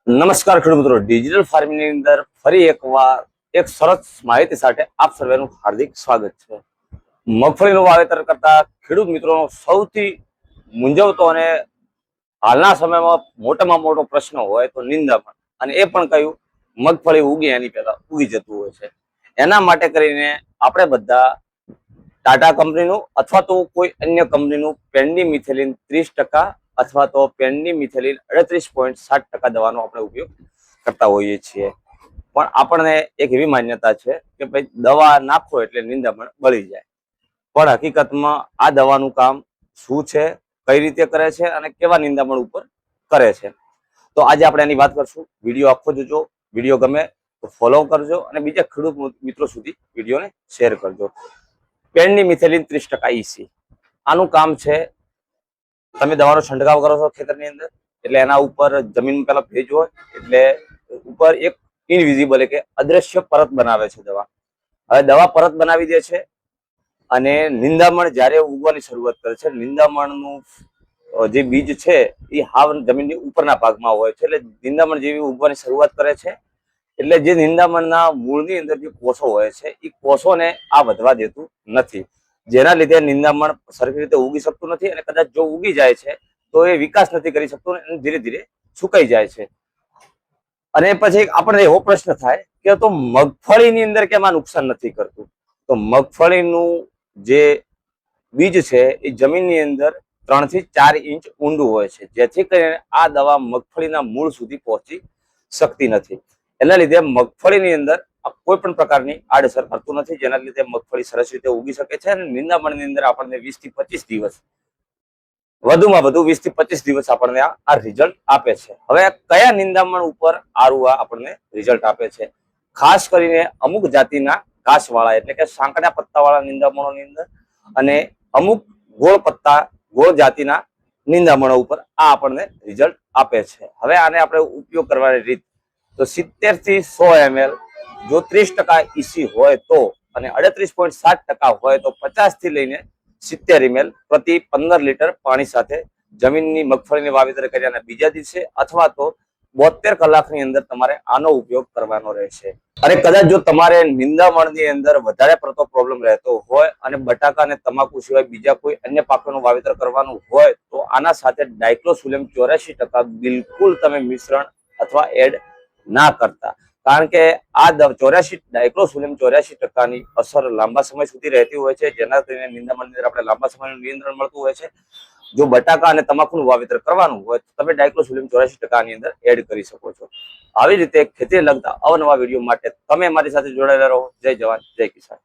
નમસ્કાર ખેડૂત મિત્રો, ડિજિટલ ફાર્મિંગ ની અંદર ફરી એકવાર એક સરસ માહિતી સાથે આપ સર્વેનું હાર્દિક સ્વાગત છે. મગફળીનું વાવેતર કરતા ખેડૂત મિત્રોનો સૌથી મૂંઝવતો અને હાલના સમયમાં મોટામાં મોટો પ્રશ્ન હોય તો નિંદામણ, અને એ પણ કયું મગફળી ઉગી એની પહેલા ઉગી જતું હોય છે. એના માટે કરીને આપણે બધા ટાટા કંપનીનું અથવા તો કોઈ અન્ય કંપનીનું પેન્ડીમિથેલિન 30% અથવા તો પેન્ડીમિથેલિન 38.7% દવાનો આપણે ઉપયોગ કરતા હોઈએ છીએ. પણ આપણને એક એવી માન્યતા છે કે ભાઈ દવા નાખો એટલે નિંદામણ બળી જાય. પણ હકીકતમાં આ દવાનું કામ શું છે, કઈ રીતે કરે છે અને કેવા નિંદામણ ઉપર કરે છે, તો આજે આપણે એની વાત કરશું. વિડીયો આખો જોજો. વિડીયો ગમે તો ફોલો કરજો અને બીજા ખેડૂત મિત્રો સુધી વિડીયોને શેર કરજો. પેન્ડીમિથેલિન 30% EC આનું કામ છે, તમે દવાનો છંટકાવ કરો છો ખેતરની અંદર એટલે એના ઉપર જમીન પેલા ભેજ હોય એટલે ઉપર એક ઇનવિઝિબલ કે અદ્રશ્ય પરત બનાવે છે દવા. હવે દવા પરત બનાવી દે છે અને નિંદામણ જ્યારે ઉગવાની શરૂઆત કરે છે, નિંદામણનું જે બીજ છે એ હાવ જમીનની ઉપરના ભાગમાં હોય છે, એટલે નિંદામણ જેવી ઉગવાની શરૂઆત કરે છે. એટલે જે નિંદામણના મૂળની અંદર જે કોષો હોય છે એ કોષોને આ વધવા દેતું નથી, જેના લીધે નિંદામણ સરખી રીતે ઉગી શકતું નથી અને કદાચ જો ઉગી જાય છે તો એ વિકાસ નથી કરી શકતું અને ધીરે ધીરે સુકાઈ જાય છે. અને પછી આપણને એવો પ્રશ્ન થાય કે તો મગફળીની અંદર કેમ આ નુકસાન નથી કરતું? તો મગફળીનું જે બીજ છે એ જમીનની અંદર 3 થી 4 ઇંચ ઊંડું હોય છે, જેથી કરીને આ દવા મગફળીના મૂળ સુધી પહોંચી શકતી નથી. એના લીધે મગફળીની અંદર કોઈ પણ પ્રકારની આડઅસર કરતું નથી, જેના લીધે મગફળી સરસ રીતે ઉગી શકે છે અને નિંદામણની અંદર આપણને 20 થી 25 દિવસ, વધુમાં વધુ 20 થી 25 દિવસ આપણને આ રિઝલ્ટ આપે છે. હવે કયા નિંદામણ ઉપર આરું આપણને રિઝલ્ટ આપે છે? ખાસ કરીને અમુક જાતિના ઘાસવાળા એટલે કે સાંકડા પત્તાવાળા નિંદામણોની અંદર અને અમુક ગોળ જાતિના નિંદામણો ઉપર આ આપણને રિઝલ્ટ આપે છે. હવે આને આપણે ઉપયોગ કરવાની રીત તો 70 થી 100 ml જો 30% EC હોય તો અને 38.7% હોય તો 50 થી લઈને 70 ml પ્રતિ 15 લીટર પાણી સાથે જમીનની મગફળીની વાવેતર કર્યાના બીજા દિવસે અથવા તો 72 કલાકની અંદર તમારે આનો ઉપયોગ કરવાનો રહેશે. અને કદાચ જો તમારે નિંદામણની અંદર વધારે પડતો પ્રોબ્લેમ રહેતો હોય અને બટાકા અને તમાકુ સિવાય બીજા કોઈ અન્ય પાકોનું વાવેતર કરવાનું હોય તો આના સાથે ડાયક્લોસુલેમ 84% બિલકુલ તમે મિશ્રણ અથવા એડ ના કરતા, કારણ કે આ ડાયક્લોસુલેમ 84%ની અસર લાંબા સમય સુધી રહેતી હોય છે, જેના કરીને નિંદામણની અંદર આપણે લાંબા સમયનું નિયંત્રણ મળતું હોય છે. જો બટાકા અને તમાકુનું વાવેતર કરવાનું હોય તો તમે ડાયક્લોસુલેમ 84%ની અંદર એડ કરી શકો છો. આવી રીતે ખેતીને લગતા અવનવા વિડીયો માટે તમે મારી સાથે જોડાયેલા રહો. જય જવાન, જય કિસાન.